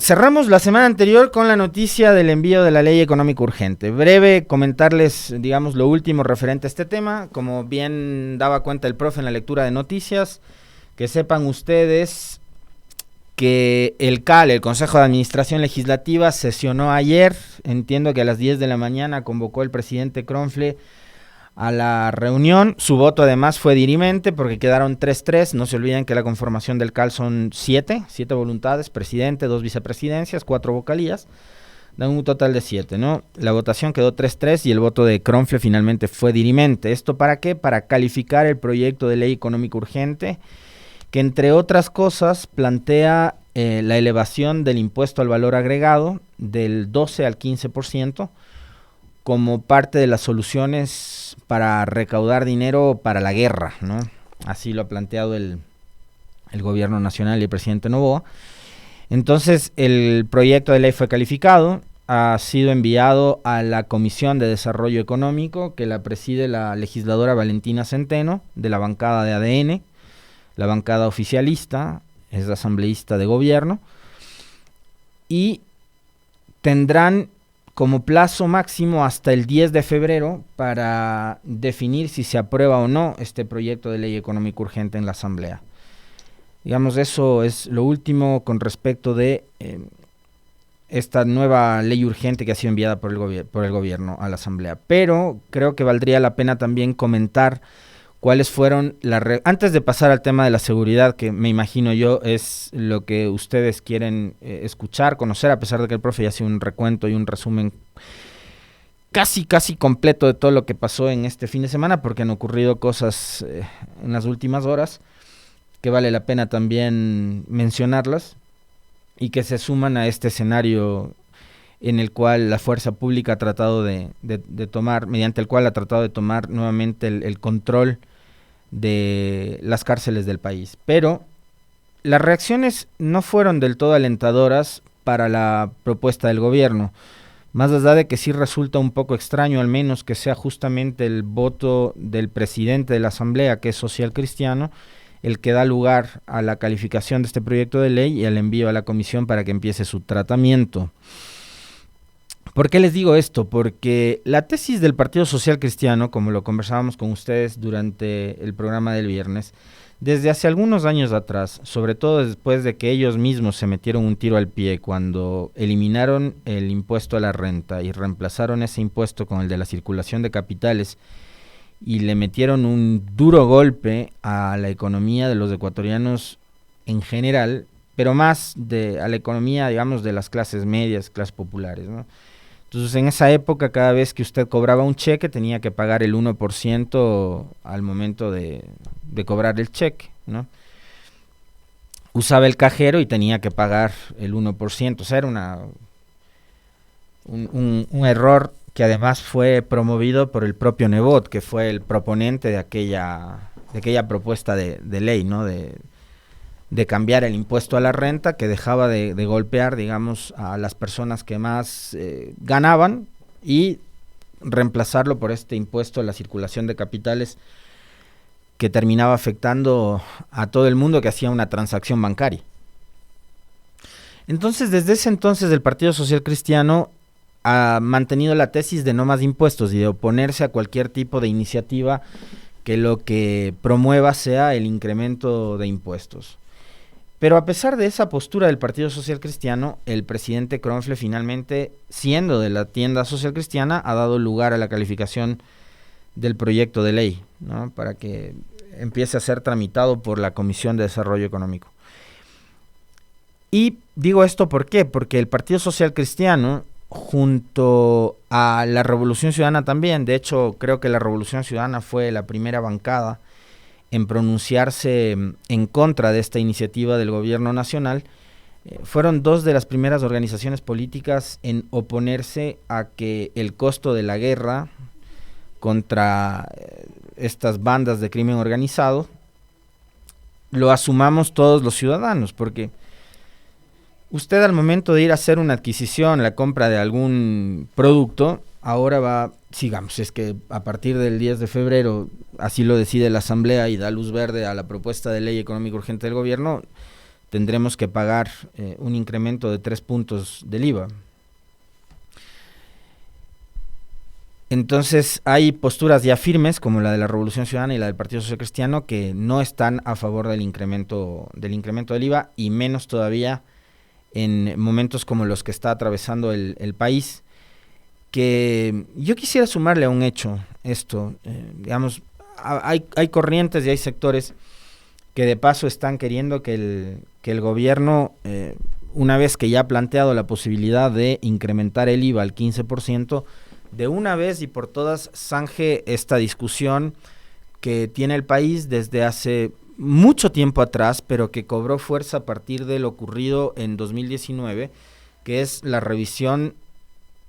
cerramos la semana anterior con la noticia del envío de la ley económica urgente. Breve comentarles, digamos, lo último referente a este tema. Como bien daba cuenta el profe en la lectura de noticias, que sepan ustedes que el CAL, el Consejo de Administración Legislativa, sesionó ayer. Entiendo que a las 10 de la mañana convocó el presidente Kronfle a la reunión. Su voto además fue dirimente porque quedaron 3-3. No se olviden que la conformación del CAL son 7 voluntades: presidente, 2 vicepresidencias, 4 vocalías, da un total de 7, ¿no? La votación quedó 3-3 y el voto de Kronfle finalmente fue dirimente. ¿Esto para qué? Para calificar el proyecto de ley económica urgente, que entre otras cosas plantea la elevación del impuesto al valor agregado del 12 al 15%, como parte de las soluciones para recaudar dinero para la guerra, ¿no? Así lo ha planteado el gobierno nacional y el presidente Noboa. Entonces, el proyecto de ley fue calificado, ha sido enviado a la Comisión de Desarrollo Económico, que la preside la legisladora Valentina Centeno, de la bancada de ADN, la bancada oficialista, es asambleísta de gobierno, y tendrán como plazo máximo hasta el 10 de febrero para definir si se aprueba o no este proyecto de ley económica urgente en la Asamblea. Digamos, eso es lo último con respecto de esta nueva ley urgente que ha sido enviada por el gobierno a la Asamblea. Pero creo que valdría la pena también comentar cuáles fueron antes de pasar al tema de la seguridad, que me imagino yo es lo que ustedes quieren escuchar, conocer, a pesar de que el profe ya hace un recuento y un resumen casi completo de todo lo que pasó en este fin de semana, porque han ocurrido cosas en las últimas horas que vale la pena también mencionarlas y que se suman a este escenario en el cual la fuerza pública ha tratado de tomar, mediante el cual ha tratado de tomar nuevamente el control de las cárceles del país. Pero las reacciones no fueron del todo alentadoras para la propuesta del gobierno, más allá de que sí resulta un poco extraño, al menos que sea justamente el voto del presidente de la Asamblea, que es social cristiano, el que da lugar a la calificación de este proyecto de ley y al envío a la comisión para que empiece su tratamiento. ¿Por qué les digo esto? Porque la tesis del Partido Social Cristiano, como lo conversábamos con ustedes durante el programa del viernes, desde hace algunos años atrás, sobre todo después de que ellos mismos se metieron un tiro al pie cuando eliminaron el impuesto a la renta y reemplazaron ese impuesto con el de la circulación de capitales y le metieron un duro golpe a la economía de los ecuatorianos en general, pero más a la economía, digamos, de las clases medias, clases populares, ¿no? Entonces, en esa época, cada vez que usted cobraba un cheque, tenía que pagar el 1% al momento de cobrar el cheque, ¿no? Usaba el cajero y tenía que pagar el 1%. O sea, era un error que además fue promovido por el propio Nebot, que fue el proponente de aquella propuesta de ley, ¿no? De cambiar el impuesto a la renta, que dejaba de golpear, digamos, a las personas que más ganaban y reemplazarlo por este impuesto a la circulación de capitales que terminaba afectando a todo el mundo que hacía una transacción bancaria. Entonces, desde ese entonces el Partido Social Cristiano ha mantenido la tesis de no más impuestos y de oponerse a cualquier tipo de iniciativa que lo que promueva sea el incremento de impuestos. Pero a pesar de esa postura del Partido Social Cristiano, el presidente Kronfle finalmente, siendo de la tienda social cristiana, ha dado lugar a la calificación del proyecto de ley, ¿no? Para que empiece a ser tramitado por la Comisión de Desarrollo Económico. Y digo esto ¿por qué? Porque el Partido Social Cristiano, junto a la Revolución Ciudadana también, de hecho creo que la Revolución Ciudadana fue la primera bancada en pronunciarse en contra de esta iniciativa del gobierno nacional, fueron dos de las primeras organizaciones políticas en oponerse a que el costo de la guerra contra estas bandas de crimen organizado lo asumamos todos los ciudadanos, porque usted al momento de ir a hacer una adquisición, la compra de algún producto, ahora va, sigamos, es que a partir del 10 de febrero, así lo decide la Asamblea y da luz verde a la propuesta de ley económica urgente del gobierno, tendremos que pagar un incremento de 3 puntos del IVA. Entonces hay posturas ya firmes, como la de la Revolución Ciudadana y la del Partido Social Cristiano, que no están a favor del incremento del IVA, y menos todavía en momentos como los que está atravesando el país, que yo quisiera sumarle a un hecho esto. Digamos, hay corrientes y hay sectores que de paso están queriendo que el gobierno, una vez que ya ha planteado la posibilidad de incrementar el IVA al 15%, de una vez y por todas zanje esta discusión que tiene el país desde hace mucho tiempo atrás, pero que cobró fuerza a partir de lo ocurrido en 2019, que es la revisión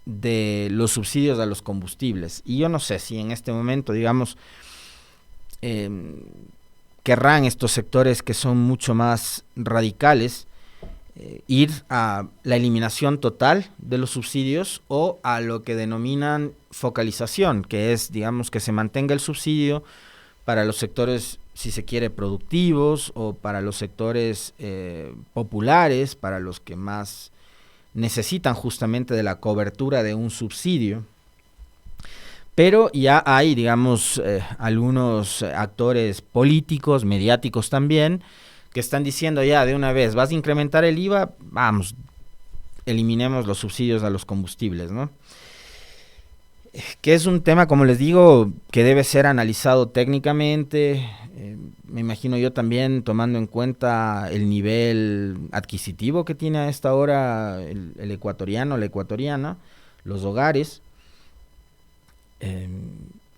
de los subsidios a los combustibles. Y yo no sé si en este momento, digamos, querrán estos sectores que son mucho más radicales ir a la eliminación total de los subsidios o a lo que denominan focalización, que es, digamos, que se mantenga el subsidio para los sectores, si se quiere, productivos, o para los sectores populares, para los que más necesitan justamente de la cobertura de un subsidio. Pero ya hay, digamos, algunos actores políticos, mediáticos también, que están diciendo ya de una vez, vas a incrementar el IVA, vamos, eliminemos los subsidios a los combustibles, ¿no? Que es un tema, como les digo, que debe ser analizado técnicamente, me imagino yo también tomando en cuenta el nivel adquisitivo que tiene a esta hora el ecuatoriano, la ecuatoriana, los hogares,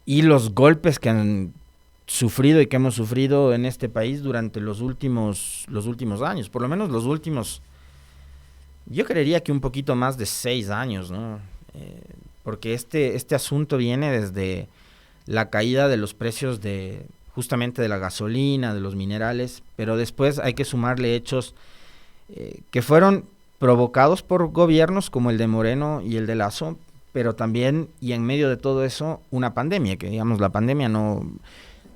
y los golpes que han sufrido y que hemos sufrido en este país durante los últimos años, por lo menos los últimos, yo creería que un poquito más de 6 años, ¿no? Porque este asunto viene desde la caída de los precios justamente de la gasolina, de los minerales, pero después hay que sumarle hechos que fueron provocados por gobiernos como el de Moreno y el de Lasso, pero también, y en medio de todo eso, una pandemia, que digamos la pandemia no...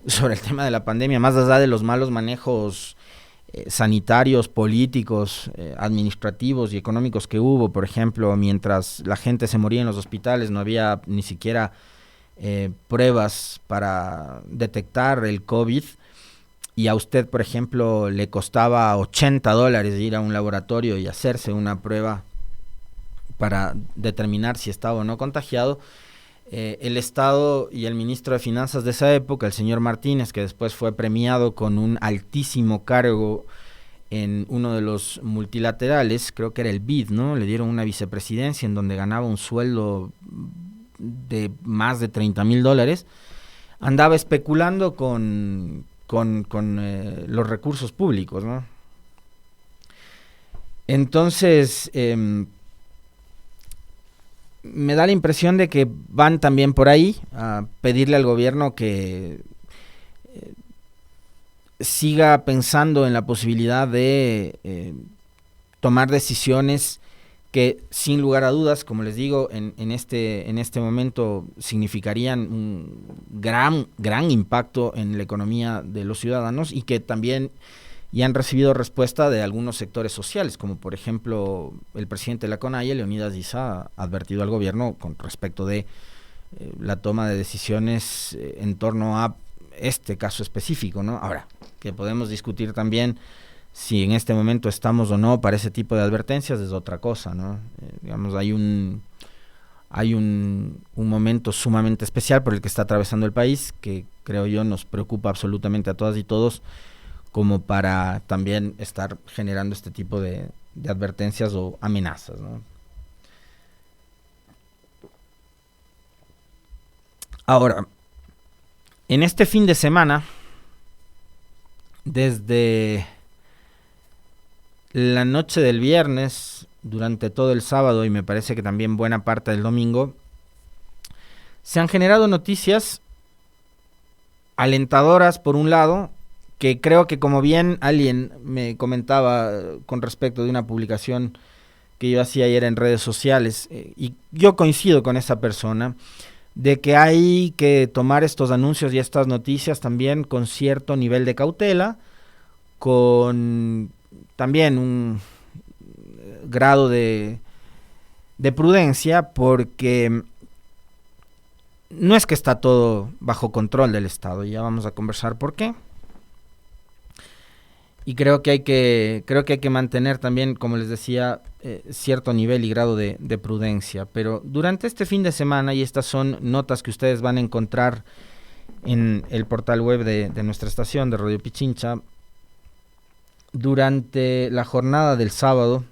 Sobre el tema de la pandemia, más allá de los malos manejos sanitarios, políticos, administrativos y económicos que hubo, por ejemplo, mientras la gente se moría en los hospitales, no había ni siquiera pruebas para detectar el COVID, y a usted, por ejemplo, le costaba $80 ir a un laboratorio y hacerse una prueba para determinar si estaba o no contagiado. El Estado y el ministro de Finanzas de esa época, el señor Martínez, que después fue premiado con un altísimo cargo en uno de los multilaterales, creo que era el BID, ¿no? Le dieron una vicepresidencia en donde ganaba un sueldo de más de $30,000, andaba especulando con los recursos públicos, ¿no? Entonces, me da la impresión de que van también por ahí a pedirle al gobierno que siga pensando en la posibilidad de tomar decisiones que, sin lugar a dudas, como les digo, en este momento significarían un gran impacto en la economía de los ciudadanos, y que también y han recibido respuesta de algunos sectores sociales, como por ejemplo el presidente de la CONAIE, Leonidas Issa, ha advertido al gobierno con respecto de la toma de decisiones en torno a este caso específico, ¿no? Ahora, que podemos discutir también si en este momento estamos o no para ese tipo de advertencias es otra cosa, ¿no? Digamos, hay un momento sumamente especial por el que está atravesando el país, que creo yo nos preocupa absolutamente a todas y todos, como para también estar generando este tipo de advertencias o amenazas, ¿no? Ahora, en este fin de semana, desde la noche del viernes, durante todo el sábado y me parece que también buena parte del domingo, se han generado noticias alentadoras por un lado, que creo que, como bien alguien me comentaba con respecto de una publicación que yo hacía ayer en redes sociales, y yo coincido con esa persona, de que hay que tomar estos anuncios y estas noticias también con cierto nivel de cautela, con también un grado de prudencia, porque no es que está todo bajo control del Estado, ya vamos a conversar por qué. Y creo que hay que mantener también, como les decía, cierto nivel y grado de prudencia. Pero durante este fin de semana, y estas son notas que ustedes van a encontrar en el portal web de nuestra estación de Radio Pichincha, durante la jornada del sábado,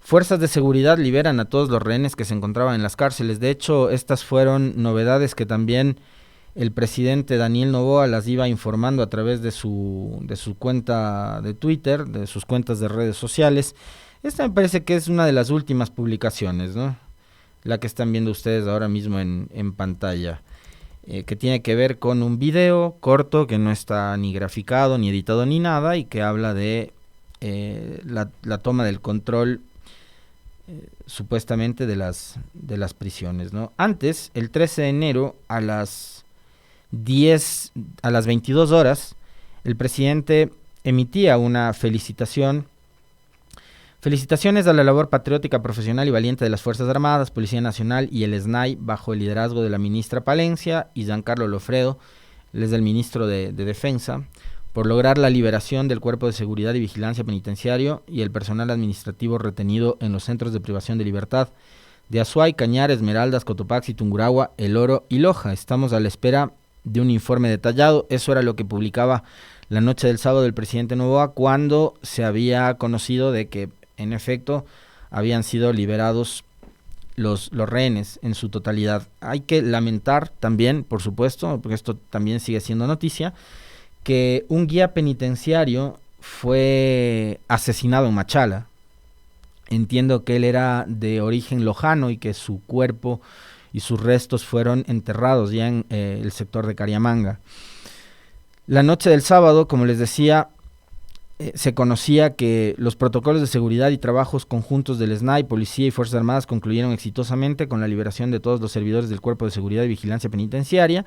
fuerzas de seguridad liberan a todos los rehenes que se encontraban en las cárceles. De hecho, estas fueron novedades que también el presidente Daniel Noboa las iba informando a través de su cuenta de Twitter, de sus cuentas de redes sociales. Esta me parece que es una de las últimas publicaciones, ¿no? La que están viendo ustedes ahora mismo en pantalla, que tiene que ver con un video corto que no está ni graficado, ni editado, ni nada, y que habla de la toma del control supuestamente de las prisiones, ¿no? Antes, el 13 de enero, a las 22 horas, el presidente emitía una felicitaciones a la labor patriótica, profesional y valiente de las Fuerzas Armadas, Policía Nacional y el SNAI, bajo el liderazgo de la ministra Palencia y Giancarlo Lofredo, él es el ministro de Defensa, por lograr la liberación del Cuerpo de Seguridad y Vigilancia Penitenciario y el personal administrativo retenido en los centros de privación de libertad de Azuay, Cañar, Esmeraldas, Cotopaxi, Tungurahua, El Oro y Loja. Estamos a la espera de un informe detallado. Eso era lo que publicaba la noche del sábado el presidente Noboa, cuando se había conocido de que en efecto habían sido liberados los rehenes en su totalidad. Hay que lamentar también, por supuesto, porque esto también sigue siendo noticia, que un guía penitenciario fue asesinado en Machala. Entiendo que él era de origen lojano y que su cuerpo y sus restos fueron enterrados ya en el sector de Cariamanga. La noche del sábado, como les decía, se conocía que los protocolos de seguridad y trabajos conjuntos del SNAI, Policía y Fuerzas Armadas concluyeron exitosamente con la liberación de todos los servidores del Cuerpo de Seguridad y Vigilancia Penitenciaria,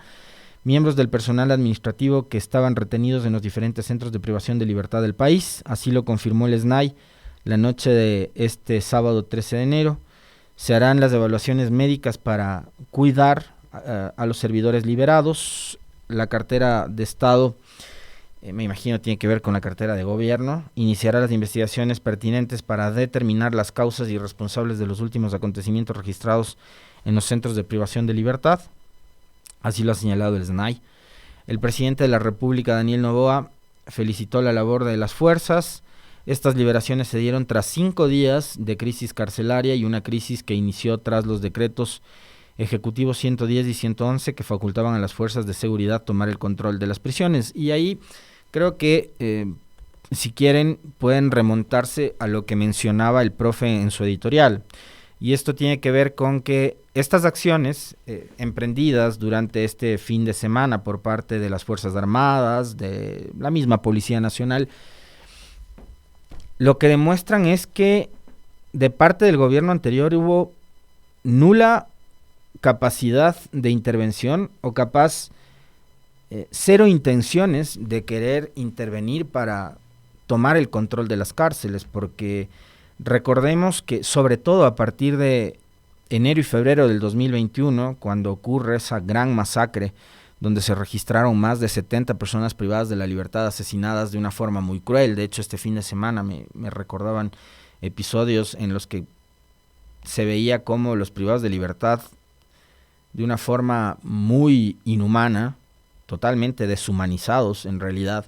miembros del personal administrativo que estaban retenidos en los diferentes centros de privación de libertad del país. Así lo confirmó el SNAI la noche de este sábado 13 de enero. Se harán las evaluaciones médicas para cuidar a los servidores liberados. La cartera de Estado, me imagino tiene que ver con la cartera de gobierno, iniciará las investigaciones pertinentes para determinar las causas y responsables de los últimos acontecimientos registrados en los centros de privación de libertad. Así lo ha señalado el SNAI. El presidente de la República, Daniel Noboa, felicitó la labor de las fuerzas. Estas liberaciones se dieron tras 5 días de crisis carcelaria y una crisis que inició tras los decretos ejecutivos 110 y 111 que facultaban a las fuerzas de seguridad tomar el control de las prisiones. Y ahí creo que, si quieren, pueden remontarse a lo que mencionaba el profe en su editorial. Y esto tiene que ver con que estas acciones emprendidas durante este fin de semana por parte de las Fuerzas Armadas, de la misma Policía Nacional, lo que demuestran es que de parte del gobierno anterior hubo nula capacidad de intervención o cero intenciones de querer intervenir para tomar el control de las cárceles, porque recordemos que sobre todo a partir de enero y febrero del 2021, cuando ocurre esa gran masacre donde se registraron más de 70 personas privadas de la libertad asesinadas de una forma muy cruel. De hecho, este fin de semana me recordaban episodios en los que se veía cómo los privados de libertad, de una forma muy inhumana, totalmente deshumanizados en realidad,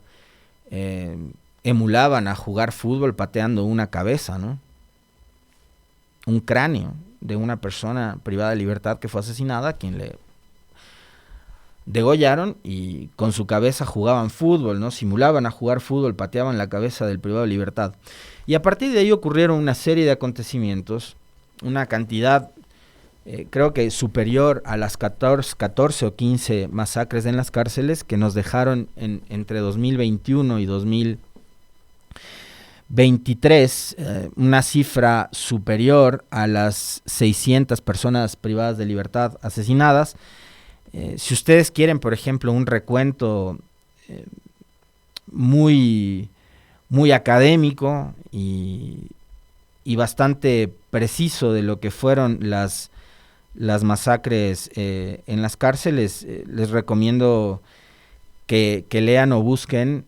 emulaban a jugar fútbol pateando una cabeza, ¿no? Un cráneo de una persona privada de libertad que fue asesinada, a quien le degollaron y con su cabeza jugaban fútbol, ¿no? Simulaban a jugar fútbol, pateaban la cabeza del privado de libertad. Y a partir de ahí ocurrieron una serie de acontecimientos, una cantidad, creo que superior a las 14 o 15 masacres en las cárceles que nos dejaron entre 2021 y 2023, una cifra superior a las 600 personas privadas de libertad asesinadas. Si ustedes quieren, por ejemplo, un recuento muy muy académico y bastante preciso de lo que fueron las masacres en las cárceles. Les recomiendo que lean o busquen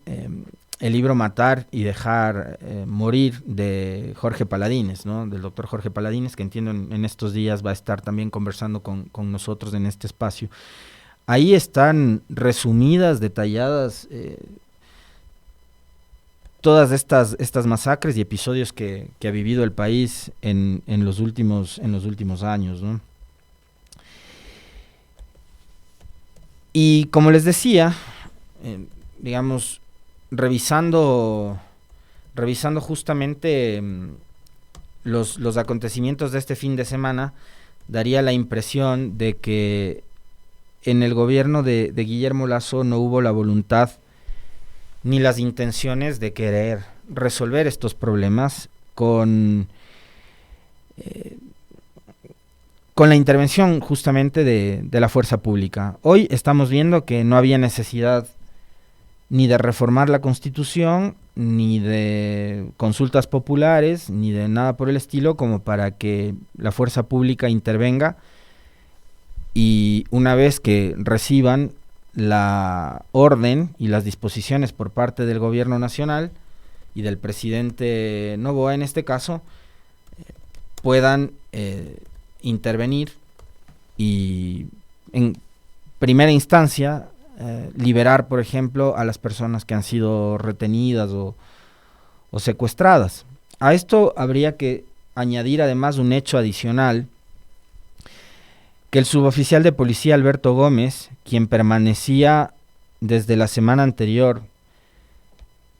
el libro Matar y dejar morir de Jorge Paladines, ¿no? Del doctor Jorge Paladines, que entiendo en estos días va a estar también conversando con nosotros en este espacio. Ahí están resumidas, detalladas todas estas masacres y episodios que ha vivido el país en los últimos años, ¿no? Y como les decía, digamos, revisando justamente los acontecimientos de este fin de semana, daría la impresión de que en el gobierno de Guillermo Lasso no hubo la voluntad ni las intenciones de querer resolver estos problemas con la intervención justamente de la fuerza pública. Hoy estamos viendo que no había necesidad ni de reformar la Constitución, ni de consultas populares, ni de nada por el estilo, como para que la fuerza pública intervenga y una vez que reciban la orden y las disposiciones por parte del gobierno nacional y del presidente Noboa en este caso, puedan intervenir y en primera instancia liberar, por ejemplo, a las personas que han sido retenidas o secuestradas. A esto habría que añadir además un hecho adicional, que el suboficial de policía Alberto Gómez, quien permanecía desde la semana anterior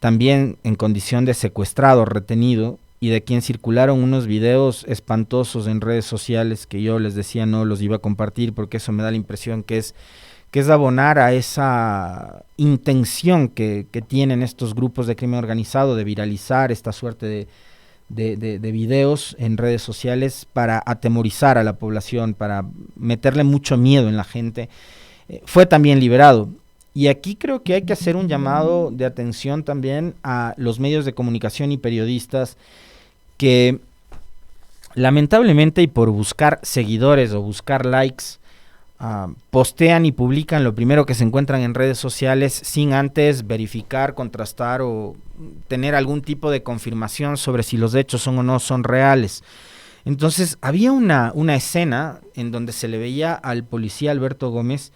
también en condición de secuestrado, retenido, y de quien circularon unos videos espantosos en redes sociales que yo les decía no los iba a compartir porque eso me da la impresión que es abonar a esa intención que tienen estos grupos de crimen organizado de viralizar esta suerte de videos en redes sociales para atemorizar a la población, para meterle mucho miedo en la gente. Fue también liberado. Y aquí creo que hay que hacer un llamado de atención también a los medios de comunicación y periodistas que lamentablemente y por buscar seguidores o buscar likes, postean y publican lo primero que se encuentran en redes sociales sin antes verificar, contrastar o tener algún tipo de confirmación sobre si los hechos son o no son reales. Entonces había una escena en donde se le veía al policía Alberto Gómez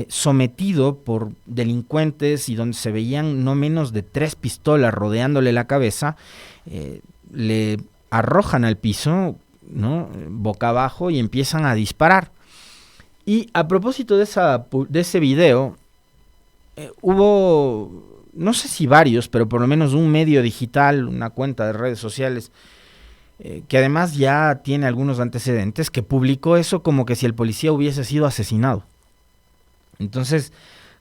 sometido por delincuentes y donde se veían no menos de 3 pistolas rodeándole la cabeza, le arrojan al piso, ¿no?, boca abajo y empiezan a disparar. Y a propósito de ese video, hubo, no sé si varios, pero por lo menos un medio digital, una cuenta de redes sociales, que además ya tiene algunos antecedentes, que publicó eso como que si el policía hubiese sido asesinado. Entonces,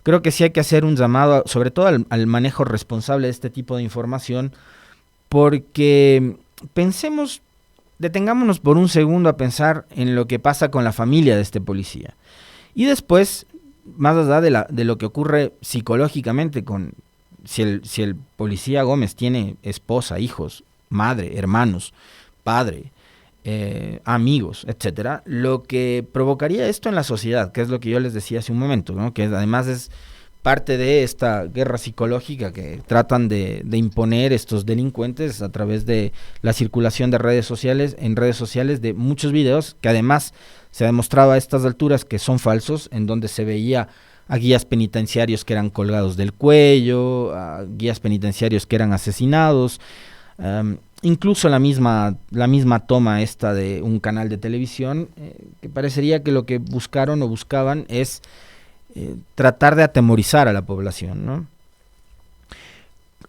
creo que sí hay que hacer un llamado, sobre todo al manejo responsable de este tipo de información, porque detengámonos por un segundo a pensar en lo que pasa con la familia de este policía. Y después, más allá de lo que ocurre psicológicamente con si el policía Gómez tiene esposa, hijos, madre, hermanos, padre, amigos, etcétera, lo que provocaría esto en la sociedad, que es lo que yo les decía hace un momento, ¿no?, que además es parte de esta guerra psicológica que tratan de imponer estos delincuentes a través de la circulación de redes sociales, de muchos videos que además se ha demostrado a estas alturas que son falsos, en donde se veía a guías penitenciarios que eran colgados del cuello, a guías penitenciarios que eran asesinados, incluso la misma toma esta de un canal de televisión, que parecería que lo que buscaron o buscaban es tratar de atemorizar a la población, ¿no?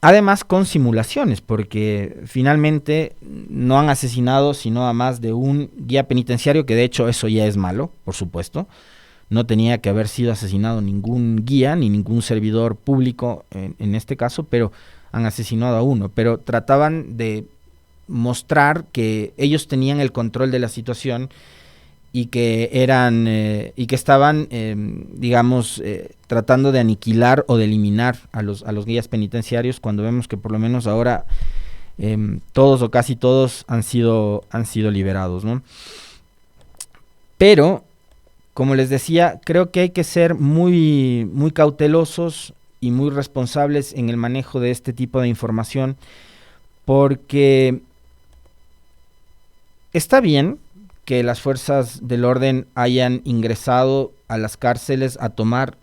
Además con simulaciones, porque finalmente no han asesinado sino a más de un guía penitenciario, que de hecho eso ya es malo, por supuesto. No tenía que haber sido asesinado ningún guía ni ningún servidor público en este caso, pero han asesinado a uno. Pero trataban de mostrar que ellos tenían el control de la situación y que eran y que estaban digamos tratando de aniquilar o de eliminar a los guías penitenciarios, cuando vemos que por lo menos ahora todos o casi todos han sido liberados, ¿no? Pero como les decía, creo que hay que ser muy cautelosos y muy responsables en el manejo de este tipo de información, porque está bien que las fuerzas del orden hayan ingresado a las cárceles a tomar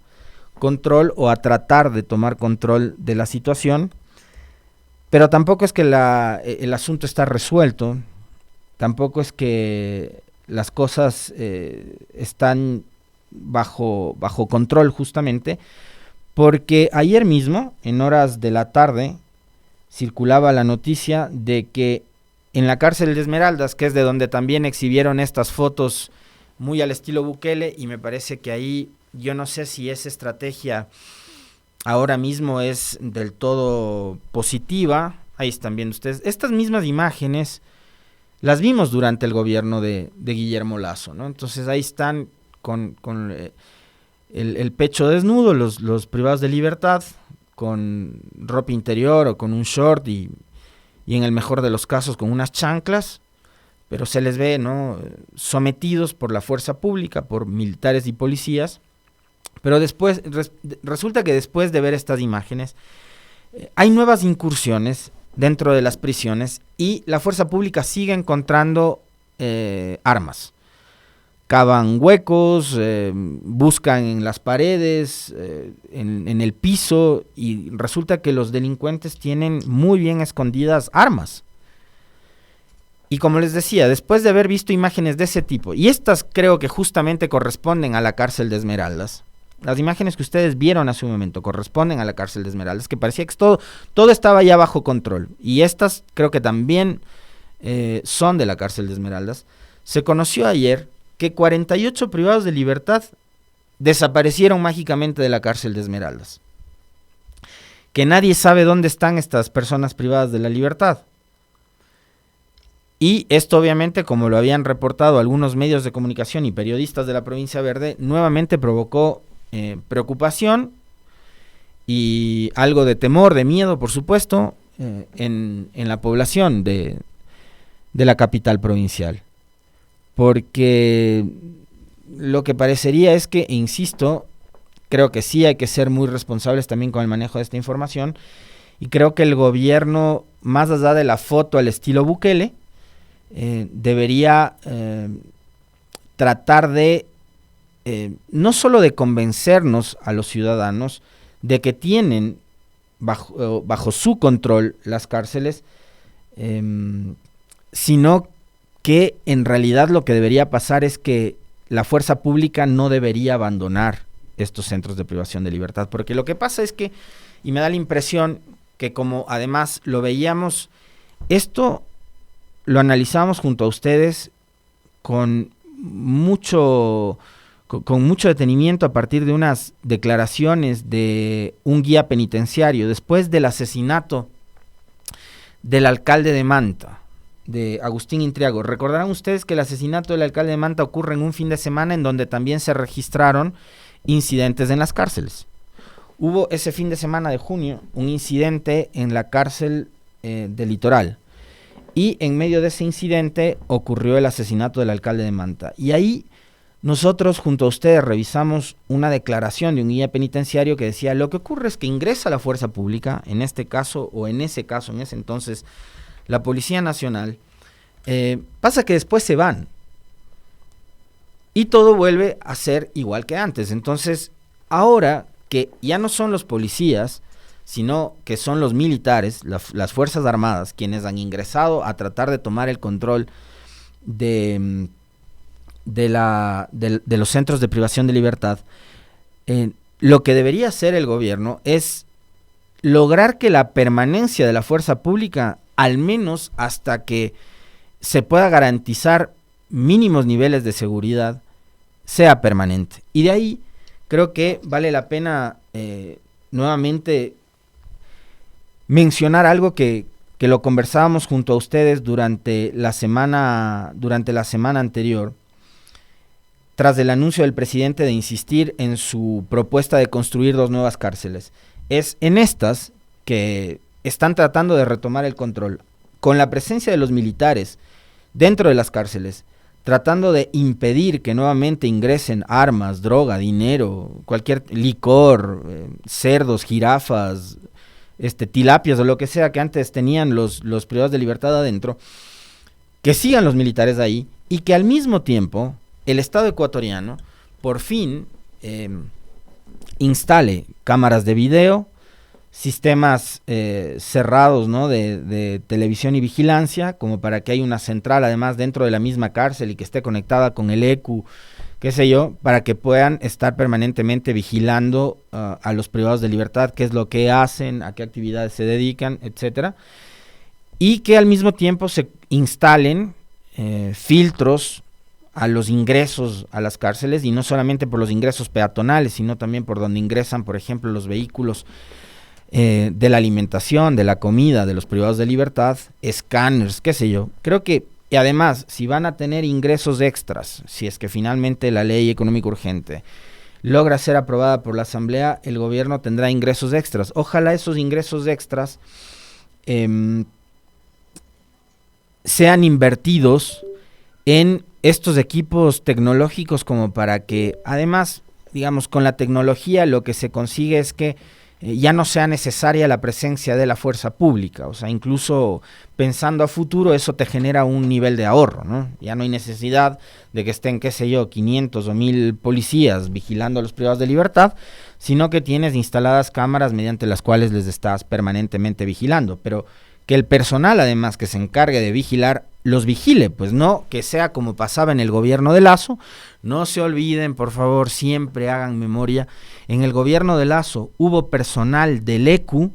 control o a tratar de tomar control de la situación, pero tampoco es que el asunto está resuelto, tampoco es que las cosas están bajo control, justamente porque ayer mismo, en horas de la tarde, circulaba la noticia de que en la cárcel de Esmeraldas, que es de donde también exhibieron estas fotos muy al estilo Bukele, y me parece que ahí, yo no sé si esa estrategia ahora mismo es del todo positiva. Ahí están viendo ustedes, estas mismas imágenes las vimos durante el gobierno de Guillermo Lasso, ¿no? Entonces ahí están con el pecho desnudo, los privados de libertad, con ropa interior o con un short y en el mejor de los casos con unas chanclas, pero se les ve, ¿no?, sometidos por la fuerza pública, por militares y policías. Pero después, resulta que después de ver estas imágenes, hay nuevas incursiones dentro de las prisiones y la fuerza pública sigue encontrando armas. Cavan huecos, buscan en las paredes, en el piso, y resulta que los delincuentes tienen muy bien escondidas armas. Y como les decía, después de haber visto imágenes de ese tipo, y estas creo que justamente corresponden a la cárcel de Esmeraldas, las imágenes que ustedes vieron hace un momento corresponden a la cárcel de Esmeraldas, que parecía que todo estaba ya bajo control, y estas creo que también son de la cárcel de Esmeraldas. Se conoció ayer que 48 privados de libertad desaparecieron mágicamente de la cárcel de Esmeraldas. Que nadie sabe dónde están estas personas privadas de la libertad. Y esto obviamente, como lo habían reportado algunos medios de comunicación y periodistas de la provincia Verde, nuevamente provocó preocupación y algo de temor, de miedo, por supuesto, en la población de la capital provincial. Porque lo que parecería es que, insisto, creo que sí hay que ser muy responsables también con el manejo de esta información, y creo que el gobierno, más allá de la foto al estilo Bukele, debería tratar de no solo de convencernos a los ciudadanos de que tienen bajo su control las cárceles, sino que en realidad lo que debería pasar es que la fuerza pública no debería abandonar estos centros de privación de libertad, porque lo que pasa es que, y me da la impresión que, como además lo veíamos, esto lo analizamos junto a ustedes con mucho detenimiento a partir de unas declaraciones de un guía penitenciario después del asesinato del alcalde de Manta, de Agustín Intriago. Recordarán ustedes que el asesinato del alcalde de Manta ocurre en un fin de semana en donde también se registraron incidentes en las cárceles. Hubo ese fin de semana de junio un incidente en la cárcel del Litoral, y en medio de ese incidente ocurrió el asesinato del alcalde de Manta. Y ahí nosotros junto a ustedes revisamos una declaración de un guía penitenciario que decía: lo que ocurre es que ingresa la fuerza pública, en este caso, o en ese caso, en ese entonces, la Policía Nacional, pasa que después se van y todo vuelve a ser igual que antes. Entonces, ahora que ya no son los policías, sino que son los militares, las Fuerzas Armadas, quienes han ingresado a tratar de tomar el control de los centros de privación de libertad, lo que debería hacer el gobierno es lograr que la permanencia de la fuerza pública, al menos hasta que se pueda garantizar mínimos niveles de seguridad, sea permanente. Y de ahí creo que vale la pena nuevamente mencionar algo que lo conversábamos junto a ustedes durante la semana anterior, tras el anuncio del presidente de insistir en su propuesta de construir 2 nuevas cárceles. Es en estas que están tratando de retomar el control, con la presencia de los militares dentro de las cárceles, tratando de impedir que nuevamente ingresen armas, droga, dinero, cualquier licor, cerdos, jirafas, tilapias o lo que sea que antes tenían los privados de libertad adentro, que sigan los militares ahí y que al mismo tiempo el Estado ecuatoriano por fin instale cámaras de video, sistemas cerrados, ¿no?, de televisión y vigilancia, como para que haya una central además dentro de la misma cárcel y que esté conectada con el ECU, qué sé yo, para que puedan estar permanentemente vigilando a los privados de libertad, qué es lo que hacen, a qué actividades se dedican, etcétera, y que al mismo tiempo se instalen filtros a los ingresos a las cárceles, y no solamente por los ingresos peatonales, sino también por donde ingresan, por ejemplo, los vehículos de la alimentación, de la comida, de los privados de libertad, escáneres, qué sé yo. Creo que, y además, si van a tener ingresos extras, si es que finalmente la ley económica urgente logra ser aprobada por la Asamblea, el gobierno tendrá ingresos extras. Ojalá esos ingresos extras sean invertidos en estos equipos tecnológicos, como para que, además, digamos, con la tecnología lo que se consigue es que ya no sea necesaria la presencia de la fuerza pública. O sea, incluso pensando a futuro, eso te genera un nivel de ahorro, ¿no? Ya no hay necesidad de que estén, qué sé yo, 500 o 1000 policías vigilando a los privados de libertad, sino que tienes instaladas cámaras mediante las cuales les estás permanentemente vigilando, pero que el personal, además, que se encargue de vigilar, los vigile, pues no que sea como pasaba en el gobierno de Lazo. No se olviden, por favor, siempre hagan memoria, en el gobierno de Lazo hubo personal del ECU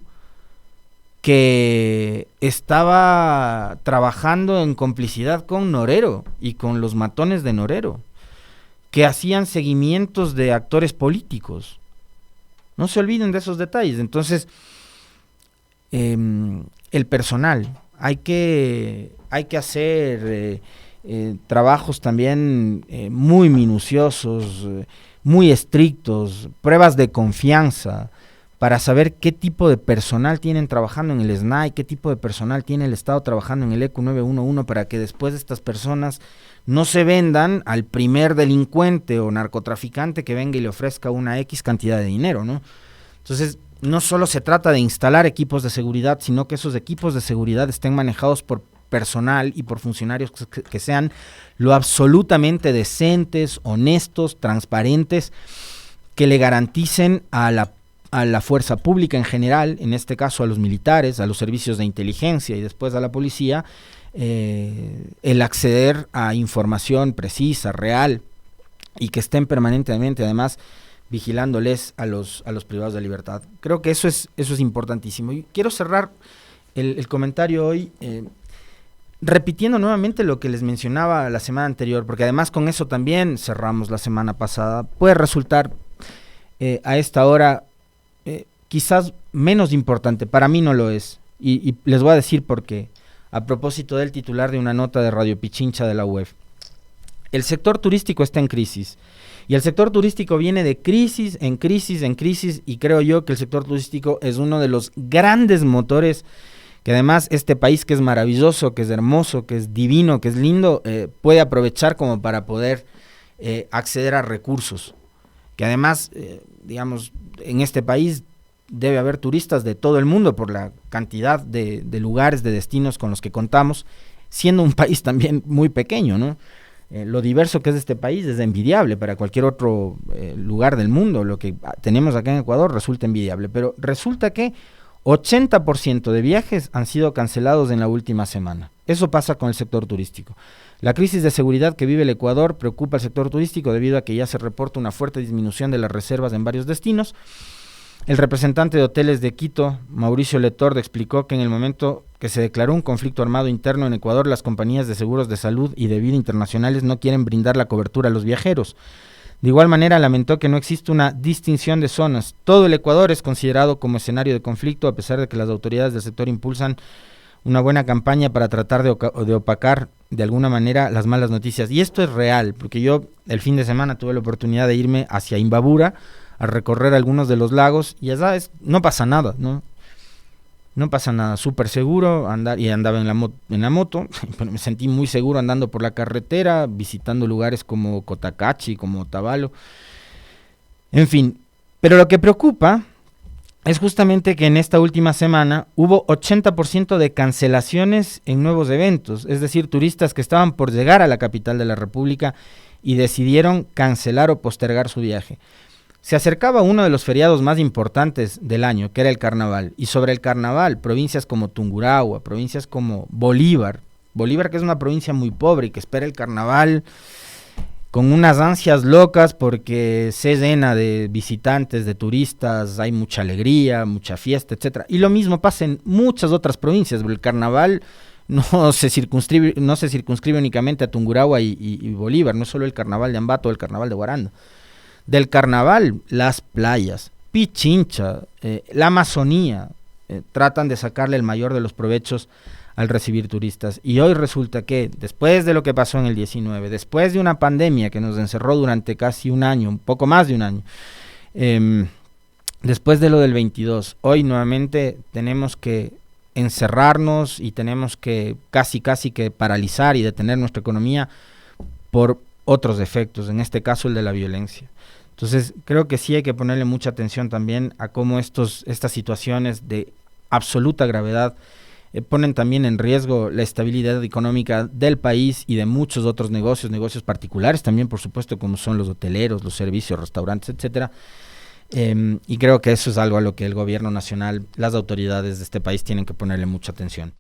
que estaba trabajando en complicidad con Norero y con los matones de Norero, que hacían seguimientos de actores políticos. No se olviden de esos detalles. Entonces, el personal, hay que hacer trabajos también muy minuciosos, muy estrictos, pruebas de confianza, para saber qué tipo de personal tienen trabajando en el SNAI, qué tipo de personal tiene el Estado trabajando en el ECU 911, para que después estas personas no se vendan al primer delincuente o narcotraficante que venga y le ofrezca una X cantidad de dinero, ¿no? Entonces, no solo se trata de instalar equipos de seguridad, sino que esos equipos de seguridad estén manejados por personal y por funcionarios que sean lo absolutamente decentes, honestos, transparentes, que le garanticen a la fuerza pública en general, en este caso a los militares, a los servicios de inteligencia y después a la policía, el acceder a información precisa, real, y que estén permanentemente, además, vigilándoles a los privados de libertad. Creo que eso es importantísimo. Y quiero cerrar el comentario hoy repitiendo nuevamente lo que les mencionaba la semana anterior, porque además con eso también cerramos la semana pasada. Puede resultar a esta hora quizás menos importante, para mí no lo es, y les voy a decir por qué, a propósito del titular de una nota de Radio Pichincha de la UEF. El sector turístico está en crisis, y el sector turístico viene de crisis en crisis en crisis, y creo yo que el sector turístico es uno de los grandes motores que además este país, que es maravilloso, que es hermoso, que es divino, que es lindo, puede aprovechar como para poder acceder a recursos, que además, digamos, en este país debe haber turistas de todo el mundo por la cantidad de lugares, de destinos con los que contamos, siendo un país también muy pequeño, ¿no? Lo diverso que es este país es envidiable para cualquier otro lugar del mundo. Lo que tenemos acá en Ecuador resulta envidiable, pero resulta que 80% de viajes han sido cancelados en la última semana. Eso pasa con el sector turístico. La crisis de seguridad que vive el Ecuador preocupa al sector turístico debido a que ya se reporta una fuerte disminución de las reservas en varios destinos. El representante de hoteles de Quito, Mauricio Letord, explicó que en el momento que se declaró un conflicto armado interno en Ecuador, las compañías de seguros de salud y de vida internacionales no quieren brindar la cobertura a los viajeros. De igual manera, lamentó que no existe una distinción de zonas. Todo el Ecuador es considerado como escenario de conflicto, a pesar de que las autoridades del sector impulsan una buena campaña para tratar de opacar de alguna manera las malas noticias. Y esto es real, porque yo el fin de semana tuve la oportunidad de irme hacia Imbabura a recorrer algunos de los lagos y ya sabes, no pasa nada, ¿no? No pasa nada, súper seguro andar, y andaba en la moto, pero me sentí muy seguro andando por la carretera, visitando lugares como Cotacachi, como Otavalo, en fin. Pero lo que preocupa es justamente que en esta última semana hubo 80% de cancelaciones en nuevos eventos, es decir, turistas que estaban por llegar a la capital de la República y decidieron cancelar o postergar su viaje. Se acercaba uno de los feriados más importantes del año, que era el carnaval, y sobre el carnaval, provincias como Tungurahua, provincias como Bolívar, que es una provincia muy pobre y que espera el carnaval con unas ansias locas porque se llena de visitantes, de turistas, hay mucha alegría, mucha fiesta, etcétera. Y lo mismo pasa en muchas otras provincias, el carnaval no se circunscribe únicamente a Tungurahua y Bolívar, no es solo el carnaval de Ambato o el carnaval de Guaranda. Del carnaval, las playas, Pichincha, la Amazonía, tratan de sacarle el mayor de los provechos al recibir turistas. Y hoy resulta que, después de lo que pasó en el 19, después de una pandemia que nos encerró durante casi un año, un poco más de un año, después de lo del 22, hoy nuevamente tenemos que encerrarnos y tenemos que casi que paralizar y detener nuestra economía por otros efectos, en este caso el de la violencia. Entonces creo que sí hay que ponerle mucha atención también a cómo estas situaciones de absoluta gravedad ponen también en riesgo la estabilidad económica del país y de muchos otros negocios particulares también, por supuesto, como son los hoteleros, los servicios, restaurantes, etcétera. Y creo que eso es algo a lo que el gobierno nacional, las autoridades de este país tienen que ponerle mucha atención.